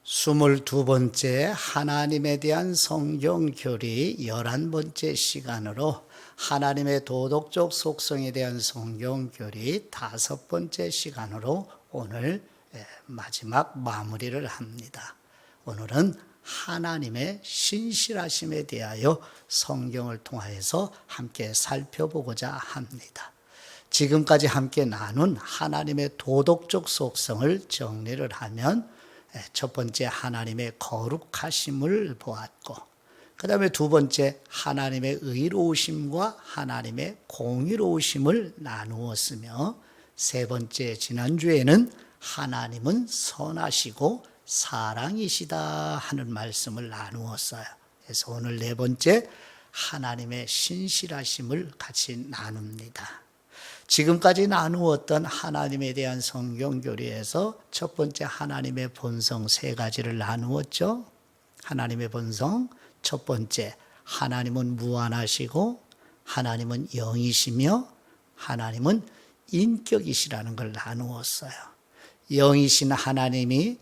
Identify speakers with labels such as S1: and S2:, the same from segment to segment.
S1: 22번째 하나님에 대한 성경교리 11번째 시간으로 하나님의 도덕적 속성에 대한 성경교리 5번째 시간으로 오늘 마지막 마무리를 합니다. 오늘은 하나님의 신실하심에 대하여 성경을 통하여서 함께 살펴보고자 합니다. 지금까지 함께 나눈 하나님의 도덕적 속성을 정리를 하면 첫 번째 하나님의 거룩하심을 보았고, 그 다음에 두 번째 하나님의 의로우심과 하나님의 공의로우심을 나누었으며, 세 번째 지난주에는 하나님은 선하시고 사랑이시다 하는 말씀을 나누었어요. 그래서 오늘 네 번째 하나님의 신실하심을 같이 나눕니다. 지금까지 나누었던 하나님에 대한 성경교리에서 첫 번째 하나님의 본성 세 가지를 나누었죠. 하나님의 본성 첫 번째, 하나님은 무한하시고 하나님은 영이시며 하나님은 인격이시라는 걸 나누었어요. 영이신 하나님이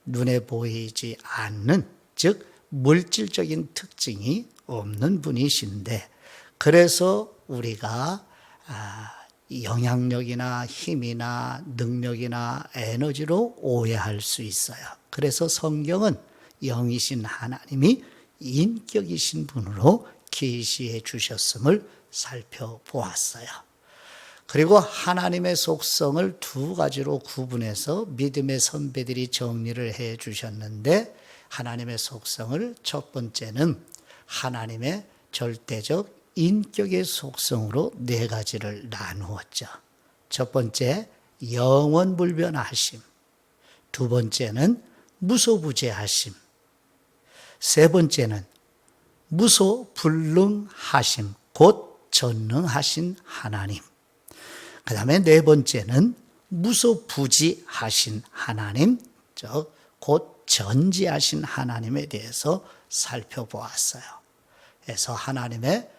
S1: 눈에 보이지 않는, 즉 물질적인 특징이 없는 분이신데, 그래서 우리가 영향력이나 힘이나 능력이나 에너지로 오해할 수 있어요. 그래서 성경은 영이신 하나님이 인격이신 분으로 계시해 주셨음을 살펴보았어요. 그리고 하나님의 속성을 두 가지로 구분해서 믿음의 선배들이 정리를 해 주셨는데, 하나님의 속성을 첫 번째는 하나님의 절대적 인격의 속성으로 네 가지를 나누었죠. 첫 번째, 영원불변하심. 두 번째는 무소부재하심. 세 번째는 무소불능하심, 곧 전능하신 하나님. 그 다음에 네 번째는 무소부지하신 하나님, 즉 곧 전지하신 하나님에 대해서 살펴보았어요. 그래서 하나님의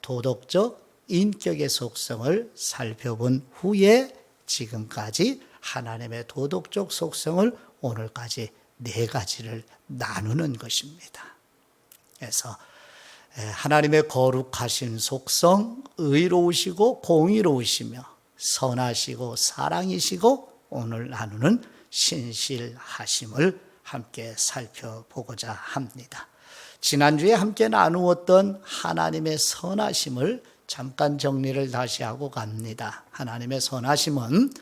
S1: 도덕적 인격의 속성을 살펴본 후에 지금까지 하나님의 도덕적 속성을 오늘까지 네 가지를 나누는 것입니다. 그래서 하나님의 거룩하신 속성, 의로우시고 공의로우시며 선하시고 사랑이시고 오늘 나누는 신실하심을 함께 살펴보고자 합니다. 지난주에 함께 나누었던 하나님의 선하심을 잠깐 정리를 다시 하고 갑니다. 하나님의 선하심은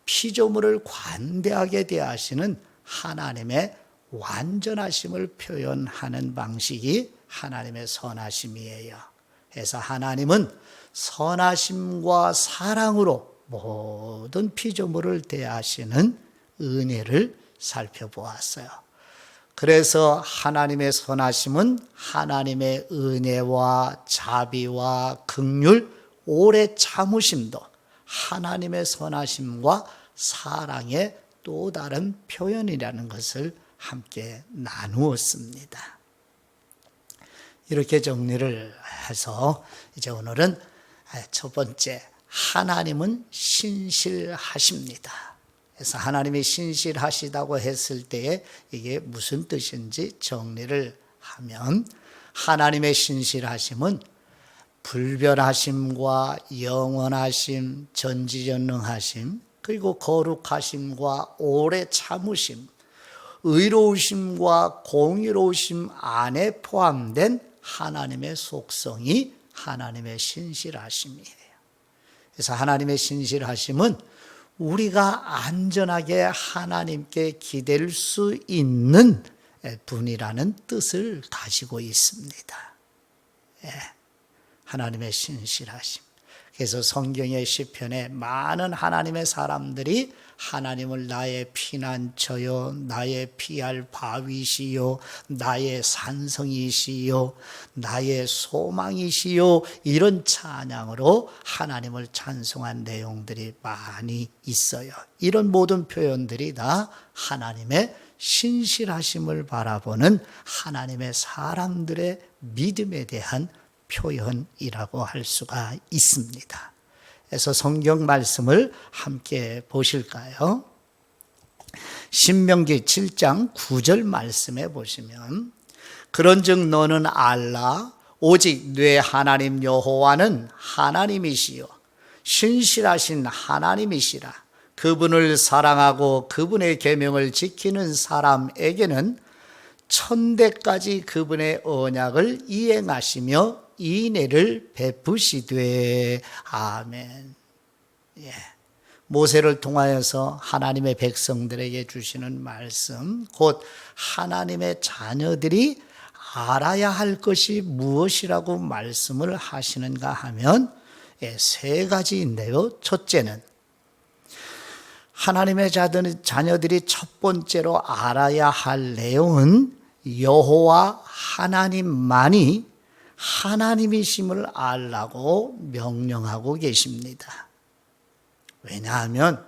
S1: 피조물을 관대하게 대하시는 하나님의 완전하심을 표현하는 방식이 하나님의 선하심이에요. 그래서 하나님은 선하심과 사랑으로 모든 피조물을 대하시는 은혜를 살펴보았어요. 그래서 하나님의 선하심은 하나님의 은혜와 자비와 긍휼, 오래 참으심도 하나님의 선하심과 사랑의 또 다른 표현이라는 것을 함께 나누었습니다. 이렇게 정리를 해서 이제 오늘은 첫 번째, 하나님은 신실하십니다. 그래서 하나님이 신실하시다고 했을 때에 이게 무슨 뜻인지 정리를 하면, 하나님의 신실하심은 불변하심과 영원하심, 전지전능하심, 그리고 거룩하심과 오래 참으심, 의로우심과 공의로우심 안에 포함된 하나님의 속성이 하나님의 신실하심이에요. 그래서 하나님의 신실하심은 우리가 안전하게 하나님께 기댈 수 있는 분이라는 뜻을 가지고 있습니다. 하나님의 신실하심. 그래서 성경의 시편에 많은 하나님의 사람들이 하나님을 나의 피난처요, 나의 피할 바위시요, 나의 산성이시요, 나의 소망이시요, 이런 찬양으로 하나님을 찬송한 내용들이 많이 있어요. 이런 모든 표현들이 다 하나님의 신실하심을 바라보는 하나님의 사람들의 믿음에 대한 표현이라고 할 수가 있습니다. 그래서 성경 말씀을 함께 보실까요? 신명기 7장 9절 말씀에 보시면 그런즉 너는 알라 오직 네 하나님 여호와는 하나님이시요 신실하신 하나님이시라. 그분을 사랑하고 그분의 계명을 지키는 사람에게는 천대까지 그분의 언약을 이행하시며 인애를 베푸시되. 아멘. 예. 모세를 통하여서 하나님의 백성들에게 주시는 말씀, 곧 하나님의 자녀들이 알아야 할 것이 무엇이라고 말씀을 하시는가 하면 세 가지인데요. 첫째는 하나님의 자녀들이 첫 번째로 알아야 할 내용은 여호와 하나님만이 하나님이심을 알라고 명령하고 계십니다. 왜냐하면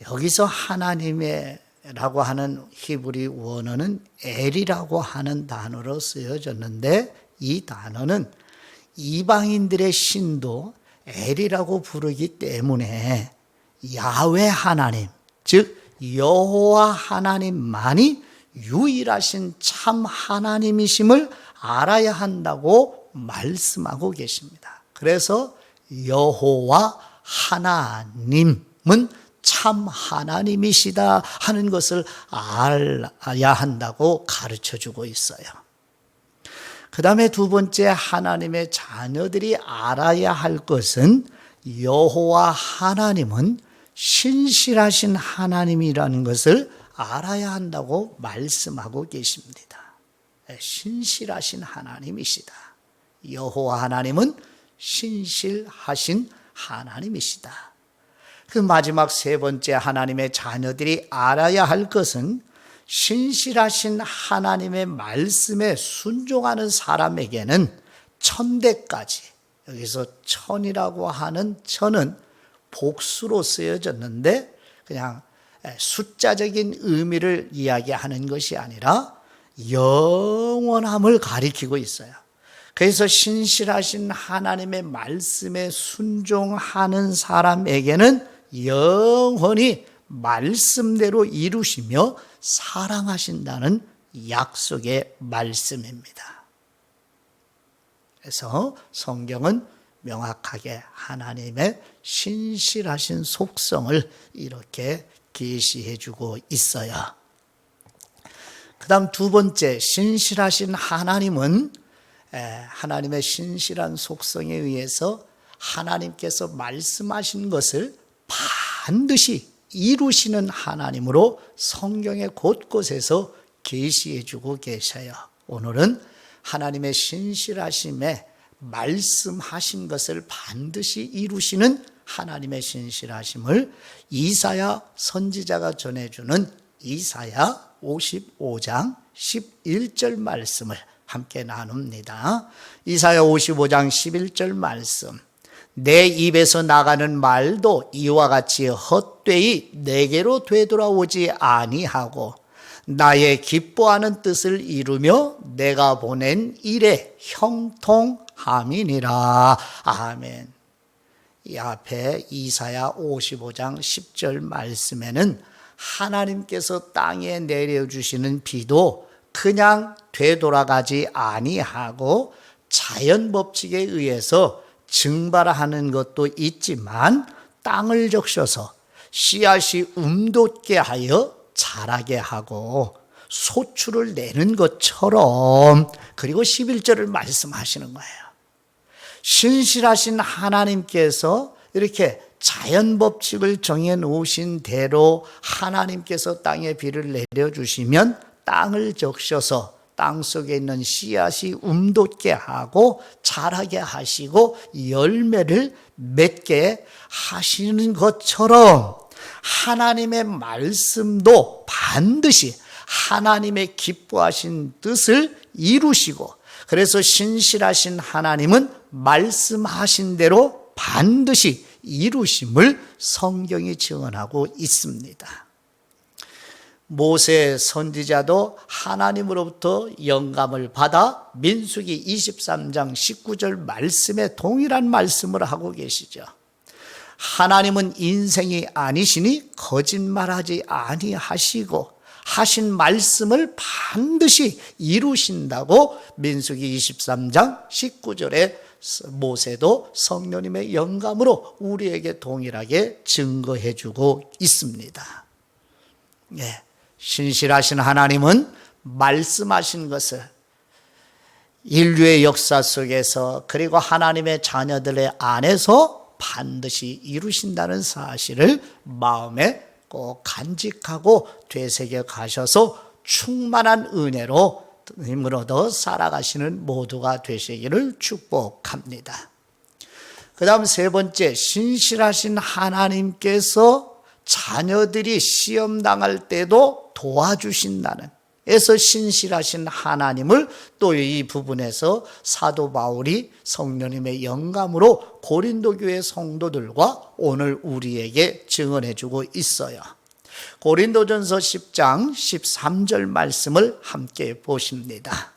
S1: 여기서 하나님의라고 하는 히브리 원어는 엘이라고 하는 단어로 쓰여졌는데, 이 단어는 이방인들의 신도 엘이라고 부르기 때문에 야훼 하나님, 즉 여호와 하나님만이 유일하신 참 하나님이심을 알아야 한다고 말씀하고 계십니다. 그래서 여호와 하나님은 참 하나님이시다 하는 것을 알아야 한다고 가르쳐주고 있어요. 그 다음에 두 번째, 하나님의 자녀들이 알아야 할 것은 여호와 하나님은 신실하신 하나님이라는 것을 알아야 한다고 말씀하고 계십니다. 신실하신 하나님이시다. 여호와 하나님은 신실하신 하나님이시다. 그 마지막 세 번째, 하나님의 자녀들이 알아야 할 것은 신실하신 하나님의 말씀에 순종하는 사람에게는 천대까지, 여기서 천이라고 하는 천은 복수로 쓰여졌는데 그냥 숫자적인 의미를 이야기하는 것이 아니라 영원함을 가리키고 있어요. 그래서 신실하신 하나님의 말씀에 순종하는 사람에게는 영원히 말씀대로 이루시며 사랑하신다는 약속의 말씀입니다. 그래서 성경은 명확하게 하나님의 신실하신 속성을 이렇게 계시해 주고 있어요. 그 다음 두 번째, 신실하신 하나님은 하나님의 신실한 속성에 의해서 하나님께서 말씀하신 것을 반드시 이루시는 하나님으로 성경의 곳곳에서 계시해 주고 계셔요. 오늘은 하나님의 신실하심에 말씀하신 것을 반드시 이루시는 하나님의 신실하심을 이사야 선지자가 전해주는 이사야 55장 11절 말씀을 함께 나눕니다. 이사야 55장 11절 말씀. 내 입에서 나가는 말도 이와 같이 헛되이 내게로 되돌아오지 아니하고 나의 기뻐하는 뜻을 이루며 내가 보낸 일에 형통함이니라. 아멘. 이 앞에 이사야 55장 10절 말씀에는 하나님께서 땅에 내려주시는 비도 그냥 되돌아가지 아니하고 자연 법칙에 의해서 증발하는 것도 있지만 땅을 적셔서 씨앗이 움돋게 하여 자라게 하고 소출을 내는 것처럼, 그리고 11절을 말씀하시는 거예요. 신실하신 하나님께서 이렇게 자연 법칙을 정해 놓으신 대로 하나님께서 땅에 비를 내려주시면 땅을 적셔서 땅 속에 있는 씨앗이 움돋게 하고 자라게 하시고 열매를 맺게 하시는 것처럼 하나님의 말씀도 반드시 하나님의 기뻐하신 뜻을 이루시고, 그래서 신실하신 하나님은 말씀하신 대로 반드시 이루심을 성경이 증언하고 있습니다. 모세 선지자도 하나님으로부터 영감을 받아 민수기 23장 19절 말씀에 동일한 말씀을 하고 계시죠. 하나님은 인생이 아니시니 거짓말하지 아니하시고 하신 말씀을 반드시 이루신다고 민수기 23장 19절에 모세도 성령님의 영감으로 우리에게 동일하게 증거해주고 있습니다. 예, 신실하신 하나님은 말씀하신 것을 인류의 역사 속에서 그리고 하나님의 자녀들의 안에서 반드시 이루신다는 사실을 마음에 꼭 간직하고 되새겨 가셔서 충만한 은혜로 힘으로도 살아가시는 모두가 되시기를 축복합니다. 그 다음 세 번째, 신실하신 하나님께서 자녀들이 시험당할 때도 도와주신다는 에서 신실하신 하나님을 또 이 부분에서 사도 바울이 성령님의 영감으로 고린도 교회 성도들과 오늘 우리에게 증언해 주고 있어요. 고린도전서 10장 13절 말씀을 함께 보십니다.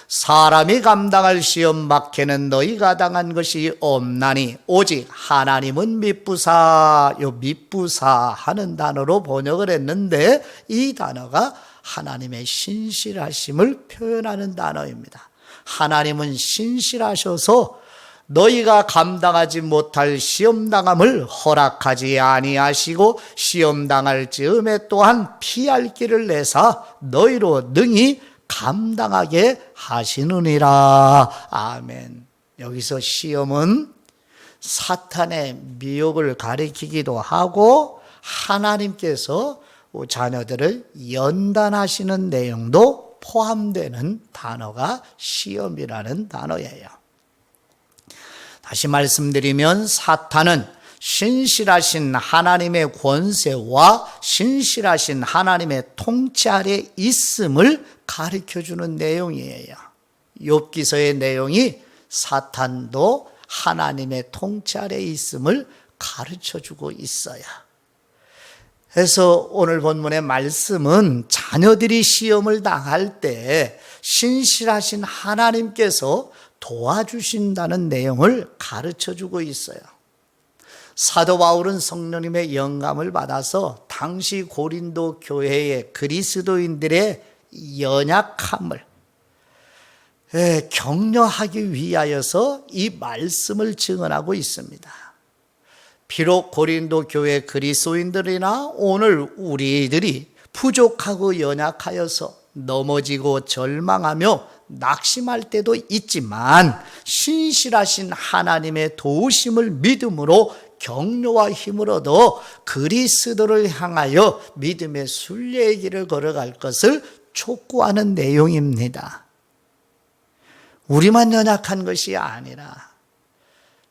S1: 사람이 감당할 시험 밖에는 너희가 당한 것이 없나니 오직 하나님은 미쁘사, 요 미쁘사 하는 단어로 번역을 했는데 이 단어가 하나님의 신실하심을 표현하는 단어입니다. 하나님은 신실하셔서 너희가 감당하지 못할 시험당함을 허락하지 아니하시고 시험당할 즈음에 또한 피할 길을 내사 너희로 능히 감당하게 하시느니라. 아멘. 여기서 시험은 사탄의 미혹을 가리키기도 하고 하나님께서 자녀들을 연단하시는 내용도 포함되는 단어가 시험이라는 단어예요. 다시 말씀드리면 사탄은 신실하신 하나님의 권세와 신실하신 하나님의 통치 아래 있음을 가르쳐주는 내용이에요. 욥기서의 내용이 사탄도 하나님의 통치 아래 있음을 가르쳐주고 있어요. 그래서 오늘 본문의 말씀은 자녀들이 시험을 당할 때 신실하신 하나님께서 도와주신다는 내용을 가르쳐주고 있어요. 사도 바울은 성령님의 영감을 받아서 당시 고린도 교회의 그리스도인들의 연약함을 격려하기 위하여서 이 말씀을 증언하고 있습니다. 비록 고린도 교회 그리스도인들이나 오늘 우리들이 부족하고 연약하여서 넘어지고 절망하며 낙심할 때도 있지만 신실하신 하나님의 도우심을 믿음으로 격려와 힘을 얻어 그리스도를 향하여 믿음의 순례의 길을 걸어갈 것을 촉구하는 내용입니다. 우리만 연약한 것이 아니라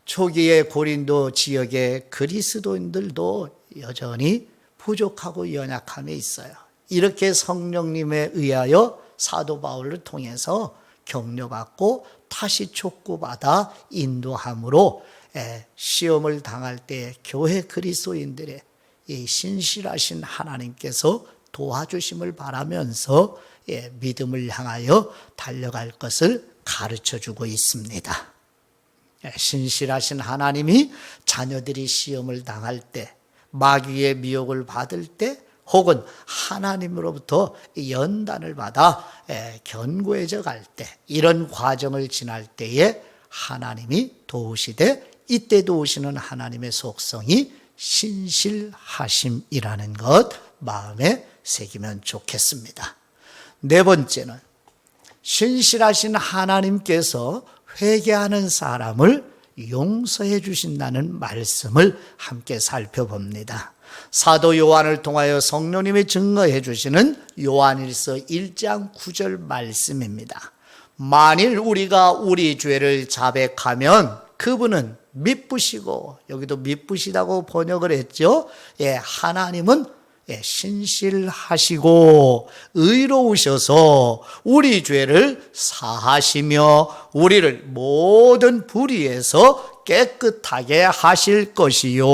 S1: 초기에 고린도 지역의 그리스도인들도 여전히 부족하고 연약함이 있어요. 이렇게 성령님에 의하여 사도 바울을 통해서 격려받고 다시 촉구받아 인도함으로 시험을 당할 때 교회 그리스도인들의 이 신실하신 하나님께서 도와주심을 바라면서 믿음을 향하여 달려갈 것을 가르쳐주고 있습니다. 신실하신 하나님이 자녀들이 시험을 당할 때, 마귀의 미혹을 받을 때, 혹은 하나님으로부터 연단을 받아 견고해져 갈 때, 이런 과정을 지날 때에 하나님이 도우시되 이때 도우시는 하나님의 속성이 신실하심이라는 것 마음에 새기면 좋겠습니다. 네 번째는 신실하신 하나님께서 회개하는 사람을 용서해 주신다는 말씀을 함께 살펴봅니다. 사도 요한을 통하여 성령님이 증거해 주시는 요한일서 1장 9절 말씀입니다. 만일 우리가 우리 죄를 자백하면 그분은 미쁘시고, 여기도 미쁘시다고 번역을 했죠. 하나님은 신실하시고 의로우셔서 우리 죄를 사하시며 우리를 모든 불의에서 깨끗하게 하실 것이요.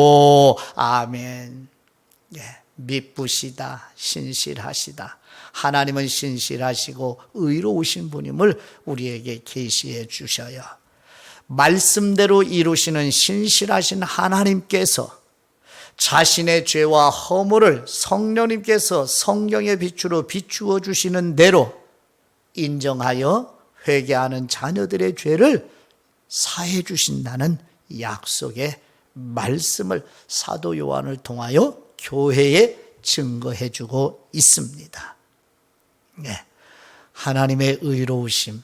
S1: 아멘. 미쁘시다, 신실하시다. 하나님은 신실하시고 의로우신 분임을 우리에게 계시해 주셔요. 말씀대로 이루시는 신실하신 하나님께서 자신의 죄와 허물을 성령님께서 성경의 빛으로 비추어 주시는 대로 인정하여 회개하는 자녀들의 죄를 사해 주신다는 약속의 말씀을 사도 요한을 통하여 교회에 증거해 주고 있습니다. 네. 하나님의 의로우심.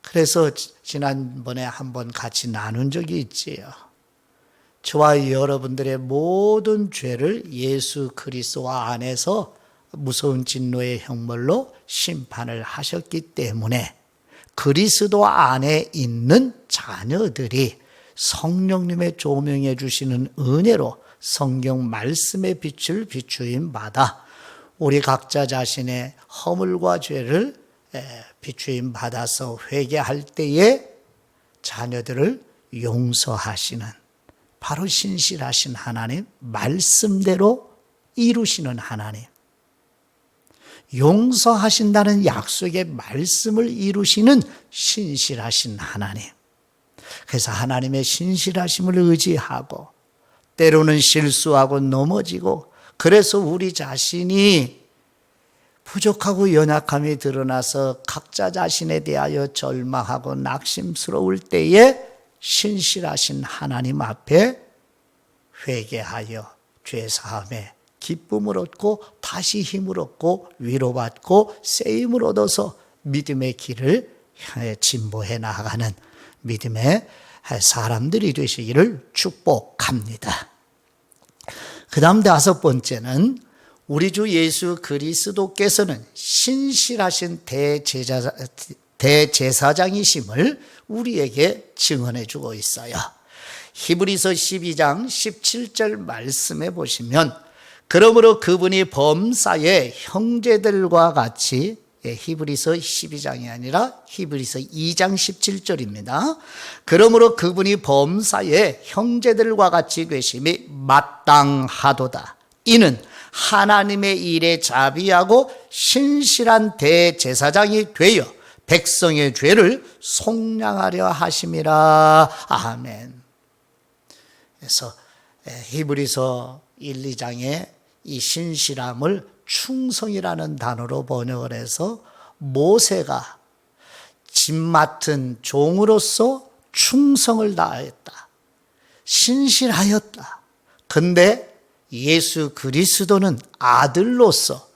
S1: 그래서 지난번에 한번 같이 나눈 적이 있지요. 저와 여러분들의 모든 죄를 예수 그리스도 안에서 무서운 진노의 형벌로 심판을 하셨기 때문에 그리스도 안에 있는 자녀들이 성령님의 조명해 주시는 은혜로 성경 말씀의 빛을 비추임 받아 우리 각자 자신의 허물과 죄를 비추임 받아서 회개할 때에 자녀들을 용서하시는 바로 신실하신 하나님, 말씀대로 이루시는 하나님, 용서하신다는 약속의 말씀을 이루시는 신실하신 하나님. 그래서 하나님의 신실하심을 의지하고 때로는 실수하고 넘어지고 그래서 우리 자신이 부족하고 연약함이 드러나서 각자 자신에 대하여 절망하고 낙심스러울 때에 신실하신 하나님 앞에 회개하여 죄사함에 기쁨을 얻고 다시 힘을 얻고 위로받고 쓰임을 얻어서 믿음의 길을 향해 진보해 나가는 믿음의 사람들이 되시기를 축복합니다. 그 다음 5번째는 우리 주 예수 그리스도께서는 신실하신 대제사장이심을 우리에게 증언해 주고 있어요. 히브리서 12장 17절 말씀에 보시면 그러므로 그분이 범사의 형제들과 같이 히브리서 12장이 아니라 히브리서 2장 17절입니다. 그러므로 그분이 범사의 형제들과 같이 되심이 마땅하도다. 이는 하나님의 일에 자비하고 신실한 대제사장이 되어 백성의 죄를 속량하려 하심이라. 아멘. 그래서 히브리서 1, 2장에 이 신실함을 충성이라는 단어로 번역을 해서 모세가 집 맡은 종으로서 충성을 다했다. 신실하였다. 근데 예수 그리스도는 아들로서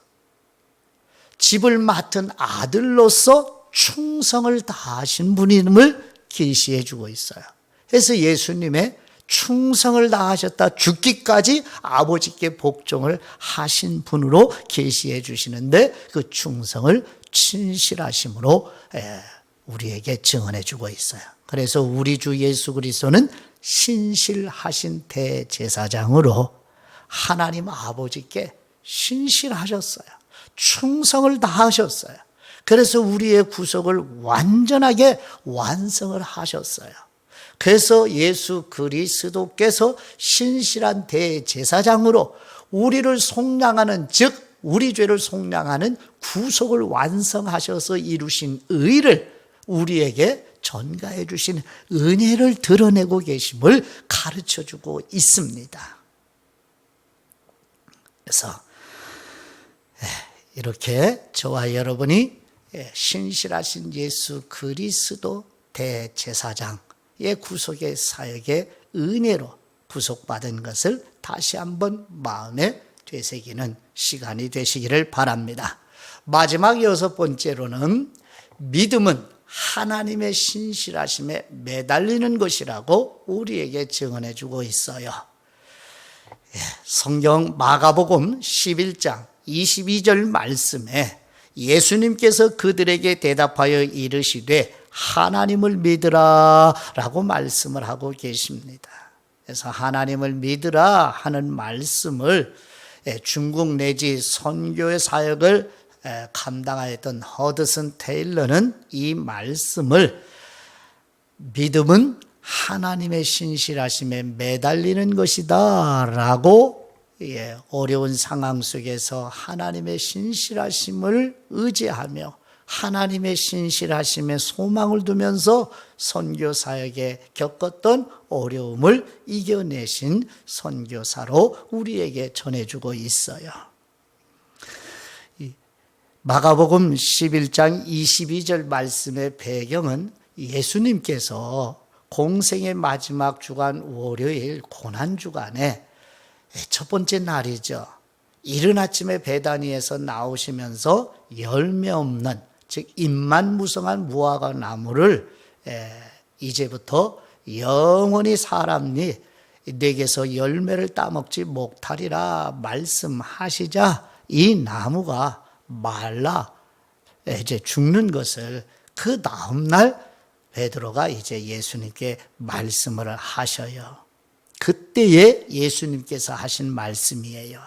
S1: 집을 맡은 아들로서 충성을 다하신 분임을 계시해 주고 있어요. 그래서 예수님의 충성을 다하셨다 죽기까지 아버지께 복종을 하신 분으로 계시해 주시는데 그 충성을 신실하심으로 우리에게 증언해 주고 있어요. 그래서 우리 주 예수 그리스도는 신실하신 대제사장으로 하나님 아버지께 신실하셨어요. 충성을 다하셨어요. 그래서 우리의 구속을 완전하게 완성을 하셨어요. 그래서 예수 그리스도께서 신실한 대제사장으로 우리를 속량하는 즉 우리 죄를 속량하는 구속을 완성하셔서 이루신 의를 우리에게 전가해 주신 은혜를 드러내고 계심을 가르쳐주고 있습니다. 그래서 이렇게 저와 여러분이 신실하신 예수 그리스도 대제사장의 구속의 사역의 은혜로 구속받은 것을 다시 한번 마음에 되새기는 시간이 되시기를 바랍니다. 마지막 6번째로는 믿음은 하나님의 신실하심에 매달리는 것이라고 우리에게 증언해 주고 있어요. 성경 마가복음 11장 22절 말씀에 예수님께서 그들에게 대답하여 이르시되 하나님을 믿으라 라고 말씀을 하고 계십니다. 그래서 하나님을 믿으라 하는 말씀을 중국 내지 선교의 사역을 감당하였던 허드슨 테일러는 이 말씀을 믿음은 하나님의 신실하심에 매달리는 것이다 라고 어려운 상황 속에서 하나님의 신실하심을 의지하며 하나님의 신실하심에 소망을 두면서 선교 사역에 겪었던 어려움을 이겨내신 선교사로 우리에게 전해주고 있어요. 마가복음 11장 22절 말씀의 배경은 예수님께서 공생의 마지막 주간 월요일 고난주간에 첫 번째 날이죠. 이른 아침에 베다니에서 나오시면서 열매 없는, 즉 잎만 무성한 무화과 나무를 이제부터 영원히 사람이 내게서 열매를 따먹지 못하리라 말씀하시자 이 나무가 말라 이제 죽는 것을 그 다음 날 베드로가 이제 예수님께 말씀을 하셔요. 그때에 예수님께서 하신 말씀이에요.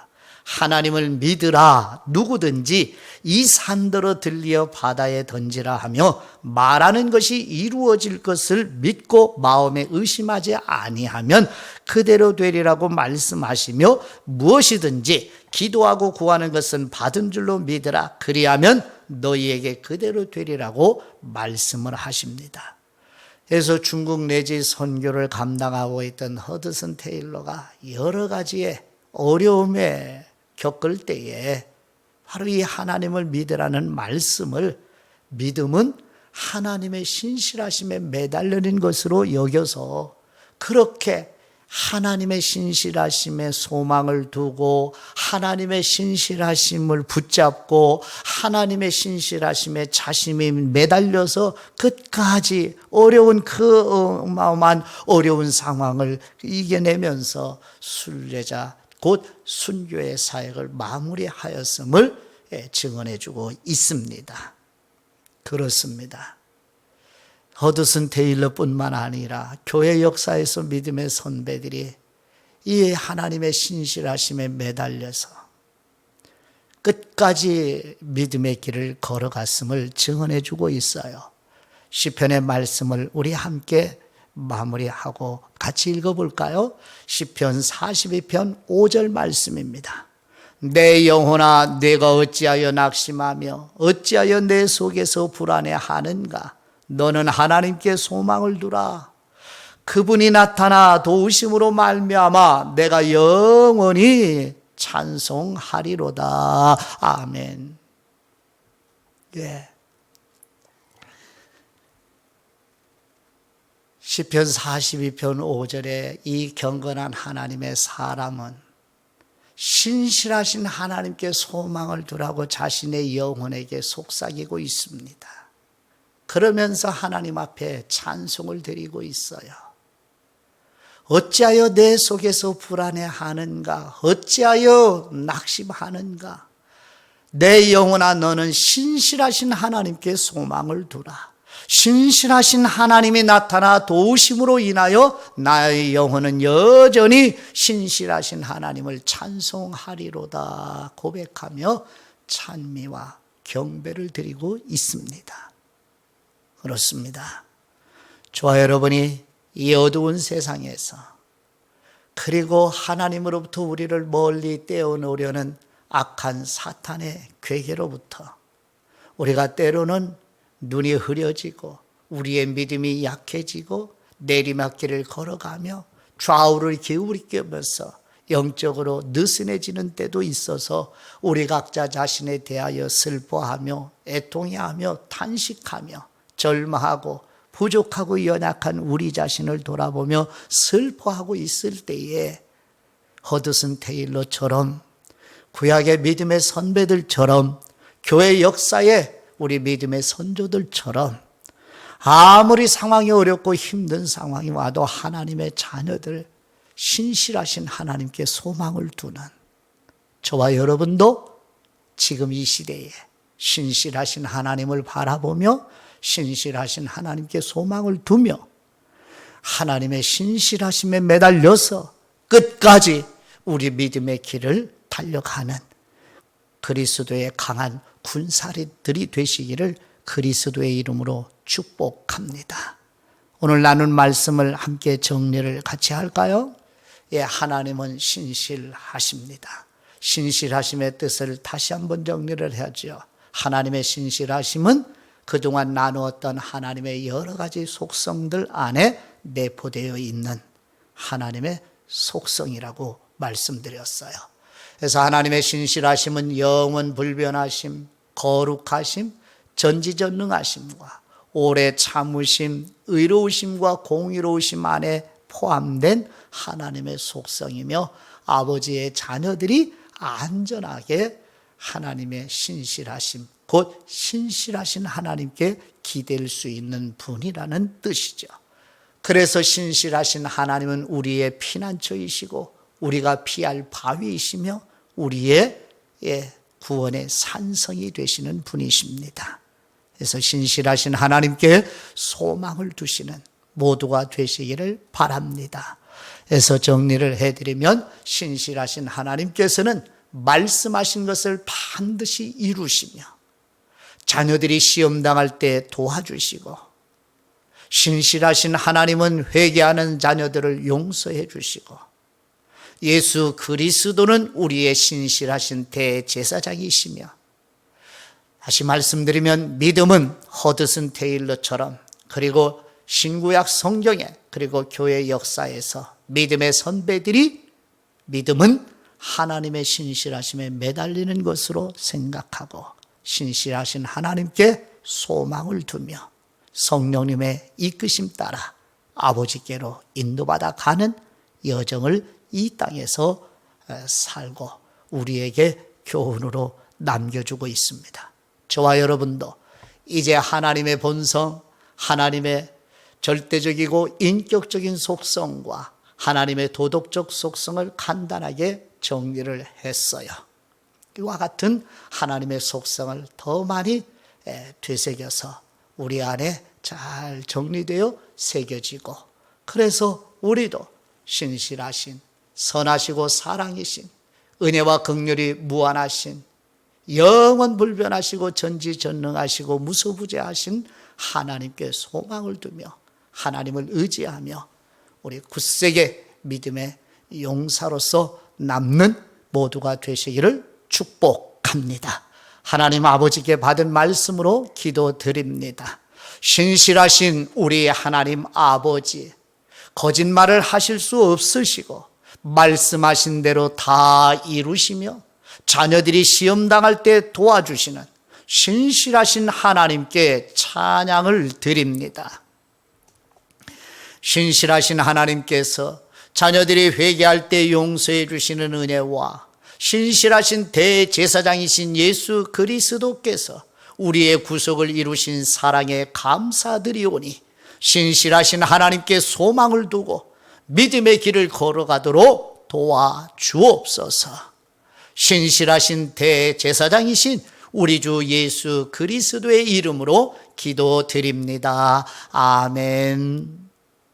S1: 하나님을 믿으라. 누구든지 이 산더러 들리어 바다에 던지라 하며 말하는 것이 이루어질 것을 믿고 마음에 의심하지 아니하면 그대로 되리라고 말씀하시며 무엇이든지 기도하고 구하는 것은 받은 줄로 믿으라. 그리하면 너희에게 그대로 되리라고 말씀을 하십니다. 그래서 중국 내지 선교를 감당하고 있던 허드슨 테일러가 여러 가지의 어려움에 겪을 때에 바로 이 하나님을 믿으라는 말씀을, 믿음은 하나님의 신실하심에 매달리는 것으로 여겨서 그렇게 하나님의 신실하심에 소망을 두고 하나님의 신실하심을 붙잡고 하나님의 신실하심에 자신이 매달려서 끝까지 어려운 그 어마어마한 어려운 상황을 이겨내면서 순례자 곧 순교의 사역을 마무리하였음을 증언해주고 있습니다. 그렇습니다. 허드슨 테일러뿐만 아니라 교회 역사에서 믿음의 선배들이 이 하나님의 신실하심에 매달려서 끝까지 믿음의 길을 걸어갔음을 증언해주고 있어요. 시편의 말씀을 우리 함께 마무리하고 같이 읽어볼까요? 시편 42편 5절 말씀입니다. 내 영혼아 내가 어찌하여 낙심하며 어찌하여 내 속에서 불안해하는가? 너는 하나님께 소망을 두라. 그분이 나타나 도우심으로 말미암아 내가 영원히 찬송하리로다. 아멘. 예. 시편 42편 5절에 이 경건한 하나님의 사람은 신실하신 하나님께 소망을 두라고 자신의 영혼에게 속삭이고 있습니다. 그러면서 하나님 앞에 찬송을 드리고 있어요. 어찌하여 내 속에서 불안해하는가? 어찌하여 낙심하는가? 내 영혼아 너는 신실하신 하나님께 소망을 두라. 신실하신 하나님이 나타나 도우심으로 인하여 나의 영혼은 여전히 신실하신 하나님을 찬송하리로다 고백하며 찬미와 경배를 드리고 있습니다. 그렇습니다. 저와 여러분이 이 어두운 세상에서 그리고 하나님으로부터 우리를 멀리 떼어놓으려는 악한 사탄의 괴계로부터 우리가 때로는 눈이 흐려지고 우리의 믿음이 약해지고 내리막길을 걸어가며 좌우를 기울이면서 영적으로 느슨해지는 때도 있어서 우리 각자 자신에 대하여 슬퍼하며 애통해하며 탄식하며 절망하고 부족하고 연약한 우리 자신을 돌아보며 슬퍼하고 있을 때에 허드슨 테일러처럼 구약의 믿음의 선배들처럼 교회 역사에 우리 믿음의 선조들처럼 아무리 상황이 어렵고 힘든 상황이 와도 하나님의 자녀들, 신실하신 하나님께 소망을 두는 저와 여러분도 지금 이 시대에 신실하신 하나님을 바라보며 신실하신 하나님께 소망을 두며 하나님의 신실하심에 매달려서 끝까지 우리 믿음의 길을 달려가는 그리스도의 강한 군사들이 되시기를 그리스도의 이름으로 축복합니다. 오늘 나눈 말씀을 함께 정리를 같이 할까요? 예, 하나님은 신실하십니다. 신실하심의 뜻을 다시 한번 정리를 해야죠. 하나님의 신실하심은 그동안 나누었던 하나님의 여러 가지 속성들 안에 내포되어 있는 하나님의 속성이라고 말씀드렸어요. 그래서 하나님의 신실하심은 영원 불변하심, 거룩하심, 전지전능하심과 오래 참으심, 의로우심과 공의로우심 안에 포함된 하나님의 속성이며 아버지의 자녀들이 안전하게 하나님의 신실하심, 곧 신실하신 하나님께 기댈 수 있는 분이라는 뜻이죠. 그래서 신실하신 하나님은 우리의 피난처이시고 우리가 피할 바위이시며 우리의 구원의 산성이 되시는 분이십니다. 그래서 신실하신 하나님께 소망을 두시는 모두가 되시기를 바랍니다. 그래서 정리를 해드리면 신실하신 하나님께서는 말씀하신 것을 반드시 이루시며 자녀들이 시험당할 때 도와주시고, 신실하신 하나님은 회개하는 자녀들을 용서해 주시고, 예수 그리스도는 우리의 신실하신 대제사장이시며, 다시 말씀드리면 믿음은 허드슨 테일러처럼, 그리고 신구약 성경에, 그리고 교회 역사에서 믿음의 선배들이 믿음은 하나님의 신실하심에 매달리는 것으로 생각하고 신실하신 하나님께 소망을 두며 성령님의 이끄심 따라 아버지께로 인도받아 가는 여정을 이 땅에서 살고 우리에게 교훈으로 남겨주고 있습니다. 저와 여러분도 이제 하나님의 본성, 하나님의 절대적이고 인격적인 속성과 하나님의 도덕적 속성을 간단하게 정리를 했어요. 이와 같은 하나님의 속성을 더 많이 되새겨서 우리 안에 잘 정리되어 새겨지고, 그래서 우리도 신실하신, 선하시고 사랑이신, 은혜와 긍휼이 무한하신, 영원 불변하시고 전지전능하시고 무소부재하신 하나님께 소망을 두며 하나님을 의지하며 우리 굳세게 믿음의 용사로서 남는 모두가 되시기를 축복합니다. 하나님 아버지께 받은 말씀으로 기도드립니다. 신실하신 우리 하나님 아버지, 거짓말을 하실 수 없으시고 말씀하신 대로 다 이루시며 자녀들이 시험당할 때 도와주시는 신실하신 하나님께 찬양을 드립니다. 신실하신 하나님께서 자녀들이 회개할 때 용서해 주시는 은혜와 신실하신 대제사장이신 예수 그리스도께서 우리의 구속을 이루신 사랑에 감사드리오니 신실하신 하나님께 소망을 두고 믿음의 길을 걸어가도록 도와주옵소서. 신실하신 대제사장이신 우리 주 예수 그리스도의 이름으로 기도드립니다. 아멘.